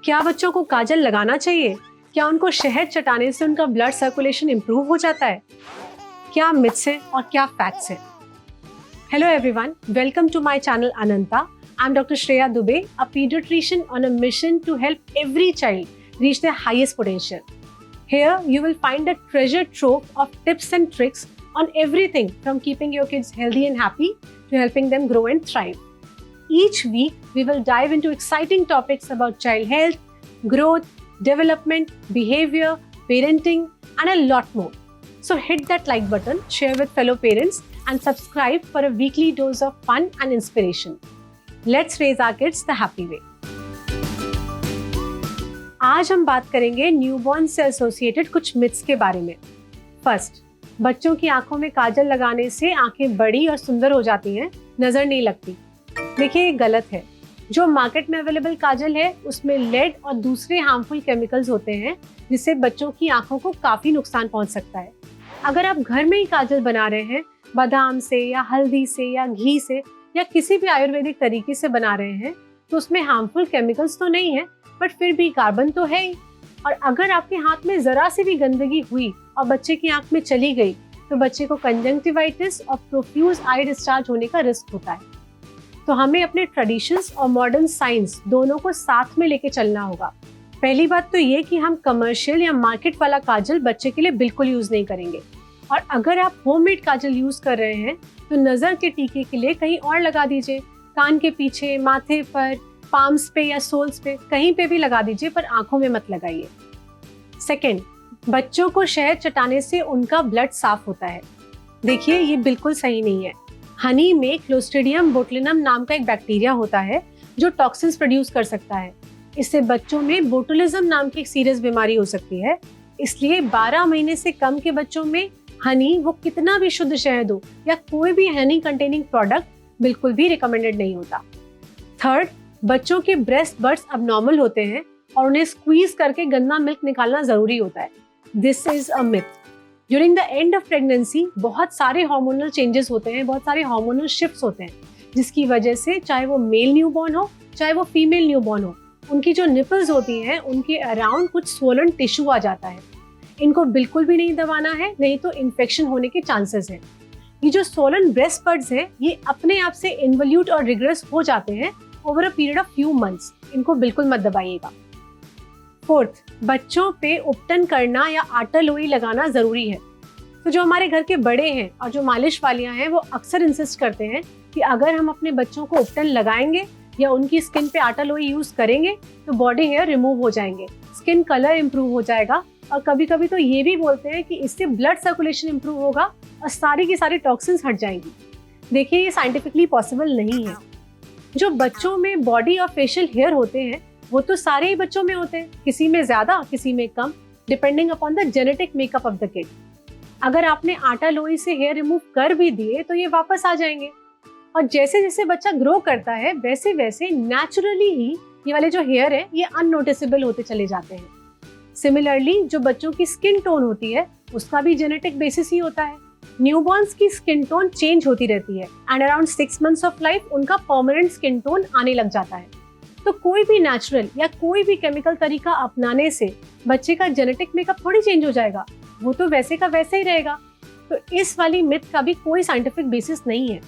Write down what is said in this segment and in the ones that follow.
क्या बच्चों को काजल लगाना चाहिए? क्या उनको शहद चटाने से उनका ब्लड सर्कुलेशन इंप्रूव हो जाता है? क्या मिथ्स है और क्या फैक्ट्स है? Hello everyone, welcome to my channel Ananta. I'm Dr. Shreya Dubey, a pediatrician on a mission to help every child reach their highest potential. Here you will find a treasure trove of tips and tricks on everything from keeping your kids healthy and happy to helping them grow and thrive. Each week we will dive into exciting topics about child health, growth, development, behavior, parenting and a lot more. So hit that like button, share with fellow parents and subscribe for a weekly dose of fun and inspiration. Let's raise our kids the happy way. आज हम बात करेंगे newborn से associated कुछ myths के बारे में। First, बच्चों की आंखों में काजल लगाने से आंखें बड़ी और सुंदर हो जाती हैं, नजर नहीं लगती। देखिए, ये गलत है। जो मार्केट में अवेलेबल काजल है उसमें लेड और दूसरे हार्मफुल केमिकल्स होते हैं जिससे बच्चों की आंखों को काफी नुकसान पहुंच सकता है। अगर आप घर में ही काजल बना रहे हैं, बादाम से या हल्दी से या घी से या किसी भी आयुर्वेदिक तरीके से बना रहे हैं, तो उसमें हार्मफुल केमिकल्स तो नहीं है, बट फिर भी कार्बन तो है ही। और अगर आपके हाथ में जरा सी भी गंदगी हुई और बच्चे की आंख में चली गई तो बच्चे को कंजंक्टिवाइटिस और प्रोफ्यूज आई डिस्चार्ज होने का रिस्क होता है। तो हमें अपने ट्रेडिशंस और मॉडर्न साइंस दोनों को साथ में लेके चलना होगा। पहली बात तो ये कि हम कमर्शियल या मार्केट वाला काजल बच्चे के लिए बिल्कुल यूज नहीं करेंगे। और अगर आप होममेड काजल यूज कर रहे हैं तो नजर के टीके के लिए कहीं और लगा दीजिए, कान के पीछे, माथे पर, पाम्स पे या सोल्स पे, कहीं पे भी लगा दीजिए, पर आंखों में मत लगाइए। सेकेंड, बच्चों को शहद चटाने से उनका ब्लड साफ होता है। देखिए, ये बिल्कुल सही नहीं है। हनी में क्लोस्ट्रिडियम बोटुलिनम नाम का एक बैक्टीरिया होता है जो टॉक्सिन्स प्रोड्यूस कर सकता है। इससे बच्चों में बोटुलिज्म नाम की एक सीरियस बीमारी हो सकती है। इसलिए 12 महीने से कम के बच्चों में हनी, वो कितना भी शुद्ध शहद हो या कोई भी हनी कंटेनिंग प्रोडक्ट, बिल्कुल भी रिकमेंडेड नहीं होता। थर्ड, बच्चों के ब्रेस्ट बड्स अबनॉर्मल होते हैं और उन्हें स्क्वीज करके गंदा मिल्क निकालना जरूरी होता है। This is a myth. During the end of pregnancy बहुत सारे हार्मोनल चेंजेस होते हैं, बहुत सारे हार्मोनल शिफ्ट्स होते हैं, जिसकी वजह से चाहे वो मेल न्यूबॉर्न हो चाहे वो फीमेल न्यूबॉर्न हो, उनकी जो निपल्स होती हैं उनके अराउंड कुछ स्वोलन टिश्यू आ जाता है। इनको बिल्कुल भी नहीं दबाना है, नहीं तो इन्फेक्शन होने के चांसेस हैं। ये जो स्वोलन ब्रेस्ट बड्स हैं, ये अपने आप से इन्वल्यूट और रिग्रेस हो जाते हैं over a period of few months. इनको बिल्कुल मत दबाइएगा। फोर्थ, बच्चों पे उपटन करना या आटा लोई लगाना जरूरी है। तो जो हमारे घर के बड़े हैं और जो मालिश वालियां हैं, वो अक्सर इंसिस्ट करते हैं कि अगर हम अपने बच्चों को उपटन लगाएंगे या उनकी स्किन पे आटा लोई यूज करेंगे तो बॉडी हेयर रिमूव हो जाएंगे, स्किन कलर इंप्रूव हो जाएगा, और कभी कभी तो ये भी बोलते हैं कि इससे ब्लड सर्कुलेशन इंप्रूव होगा और सारी की सारी टॉक्सिन्स हट जाएंगी। देखिए, ये साइंटिफिकली पॉसिबल नहीं है। जो बच्चों में बॉडी और फेशियल हेयर होते हैं वो तो सारे ही बच्चों में होते हैं, किसी में ज्यादा किसी में कम, depending upon the genetic makeup of the kid. अगर आपने आटा लोई से हेयर रिमूव कर भी दिए तो ये वापस आ जाएंगे। और जैसे जैसे बच्चा ग्रो करता है वैसे वैसे नेचुरली ही ये वाले जो हेयर है ये अननोटिसेबल होते चले जाते हैं। सिमिलरली जो बच्चों की स्किन टोन होती है उसका भी जेनेटिक बेसिस ही होता है। न्यूबॉर्न्स की स्किन टोन चेंज होती रहती है and around 6 months of life उनका परमानेंट स्किन टोन आने लग जाता है। तो कोई भी नेचुरल या कोई भी केमिकल तरीका अपनाने से बच्चे का जेनेटिक मेकअप थोड़ी चेंज हो जाएगा, वो तो वैसे का वैसे ही रहेगा। तो इस वाली मिथ का भी कोई साइंटिफिक बेसिस नहीं है।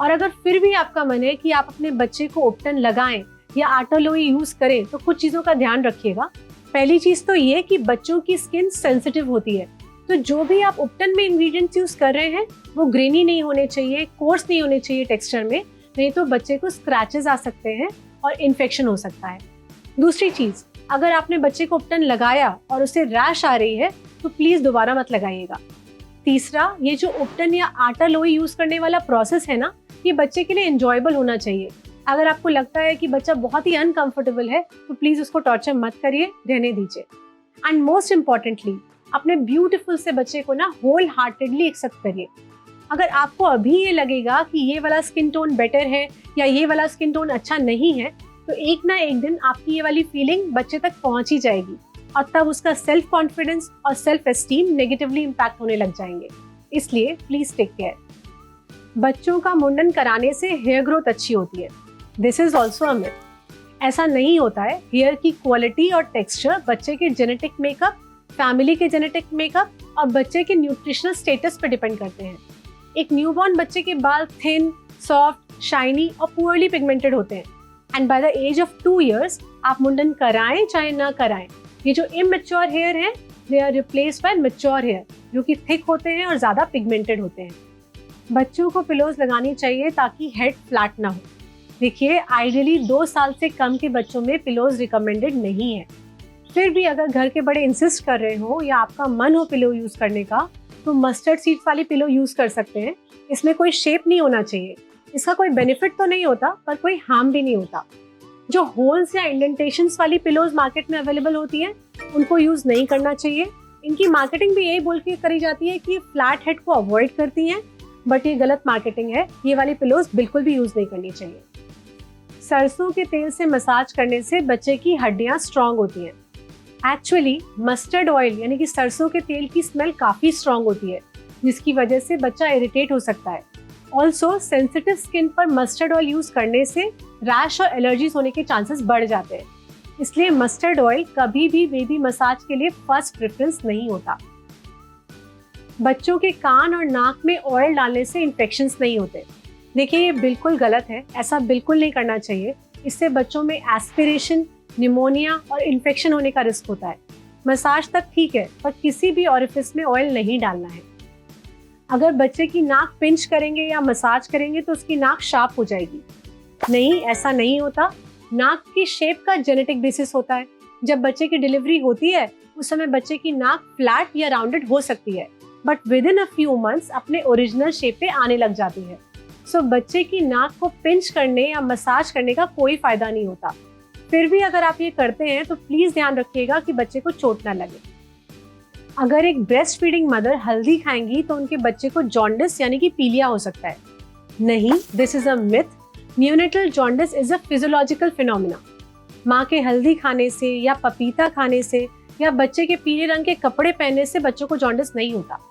और अगर फिर भी आपका मन है कि आप अपने बच्चे को उपटन लगाएं या आटा लोई यूज करें तो कुछ चीजों का ध्यान रखिएगा। पहली चीज तो ये कि बच्चों की स्किन सेंसिटिव होती है, तो जो भी आप उपटन में इंग्रेडिएंट्स यूज कर रहे हैं वो ग्रेनी नहीं होने चाहिए, कोर्स नहीं होने चाहिए टेक्सचर में, नहीं तो बच्चे को स्क्रैचेस आ सकते हैं और इन्फेक्शन हो सकता है। दूसरी चीज, अगर आपने बच्चे को उपटन लगाया और उसे रैश आ रही है तो प्लीज दोबारा मत लगाइएगा। तीसरा, ये जो उपटन या आटा लोई यूज करने वाला प्रोसेस है ना, ये बच्चे के लिए एंजॉयबल होना चाहिए। अगर आपको लगता है कि बच्चा बहुत ही अनकंफर्टेबल है तो प्लीज उसको टॉर्चर मत करिए, रहने दीजिए। एंड मोस्ट इम्पॉर्टेंटली, अपने ब्यूटीफुल से बच्चे को ना होल हार्टेडली एक्सेप्ट करिए। अगर आपको अभी ये लगेगा कि ये वाला स्किन टोन बेटर है या ये वाला स्किन टोन अच्छा नहीं है, तो एक ना एक दिन आपकी ये वाली फीलिंग बच्चे तक पहुंच ही जाएगी और तब उसका सेल्फ कॉन्फिडेंस और सेल्फ एस्टीम नेगेटिवली इम्पैक्ट होने लग जाएंगे। इसलिए प्लीज टेक केयर। बच्चों का मुंडन कराने से हेयर ग्रोथ अच्छी होती है। This is also a myth. ऐसा नहीं होता है। हेयर की क्वालिटी और टेक्सचर बच्चे के जेनेटिक मेकअप, फैमिली के जेनेटिक मेकअप और बच्चे के न्यूट्रिशनल स्टेटस पर डिपेंड करते हैं। एक न्यूबॉर्न बच्चे के बाल थिन, सॉफ्ट, शाइनी और पुअरली पिगमेंटेड होते हैं। And by the age of 2 years आप मुंडन कराएं चाहे ना कराएं, ये जो इमेच्योर हेयर है they are replaced by mature hair जो कि थिक होते हैं और ज़्यादा पिगमेंटेड होते हैं। बच्चों को पिलोज लगानी चाहिए ताकि हेड फ्लैट ना हो। देखिए, आइडियली 2 साल से कम के बच्चों में पिलोज रिकमेंडेड नहीं है। फिर भी अगर घर के बड़े इंसिस्ट कर रहे हो या आपका मन हो पिलो यूज करने का, तो मस्टर्ड सीड्स वाली पिलो यूज कर सकते हैं। इसमें कोई शेप नहीं होना चाहिए। इसका कोई बेनिफिट तो नहीं होता, पर कोई हार्म भी नहीं होता। जो होल्स या इंडेंटेशंस वाली पिलोज मार्केट में अवेलेबल होती हैं, उनको यूज नहीं करना चाहिए। इनकी मार्केटिंग भी यही बोल के करी जाती है कि फ्लैट हेड को अवॉइड करती हैं, बट ये गलत मार्केटिंग है। ये वाली पिलोज बिल्कुल भी यूज नहीं करनी चाहिए। सरसों के तेल से मसाज करने से बच्चे की हड्डियां स्ट्रांग होती हैं। एक्चुअली मस्टर्ड ऑयल यानी कि सरसों के तेल की स्मेल काफी स्ट्रांग होती है, जिसकी वजह से बच्चा इरिटेट हो सकता है। ऑल्सो सेंसिटिव स्किन पर मस्टर्ड ऑयल यूज करने से रैश और एलर्जीज होने के चांसेस बढ़ जाते हैं। इसलिए मस्टर्ड ऑयल कभी भी बेबी मसाज के लिए फर्स्ट प्रेफरेंस नहीं होता। बच्चों के कान और नाक में ऑयल डालने से इन्फेक्शंस नहीं होते। देखिए, ये बिल्कुल गलत है। ऐसा बिल्कुल नहीं करना चाहिए। इससे बच्चों में एस्पिरेशन, निमोनिया और इन्फेक्शन होने का रिस्क होता है। मसाज तक ठीक है, पर किसी भी ऑरिफिस में ऑयल नहीं डालना है। अगर बच्चे की नाक पिंच करेंगे या मसाज करेंगे तो उसकी नाक शार्प हो जाएगी। नहीं, ऐसा नहीं होता। नाक की शेप का जेनेटिक बेसिस होता है। जब बच्चे की डिलीवरी होती है उस समय बच्चे की नाक फ्लैट या राउंडेड हो सकती है, but with in a few months अपने ओरिजिनल शेप पे आने लग जाती है। सो बच्चे की नाक को पिंच करने या मसाज करने का कोई फायदा नहीं होता। फिर भी अगर आप ये करते हैं तो प्लीज ध्यान रखिएगा कि बच्चे को चोट ना लगे। अगर एक ब्रेस्ट फीडिंग मदर हल्दी खाएंगी तो उनके बच्चे को जॉन्डिस यानी कि पीलिया हो सकता है। नहीं, this is a myth. Neonatal jaundice is a physiological phenomena. माँ के हल्दी खाने से या पपीता खाने से या बच्चे के पीले रंग के कपड़े पहनने से बच्चों को जॉन्डिस नहीं होता।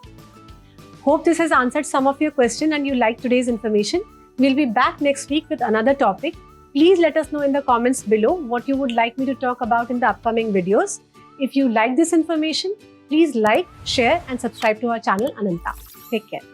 Hope this has answered some of your question and you like today's information. We'll be back next week with another topic. Please let us know in the comments below what you would like me to talk about in the upcoming videos. If you like this information, please like, share and subscribe to our channel Ananta. Take care.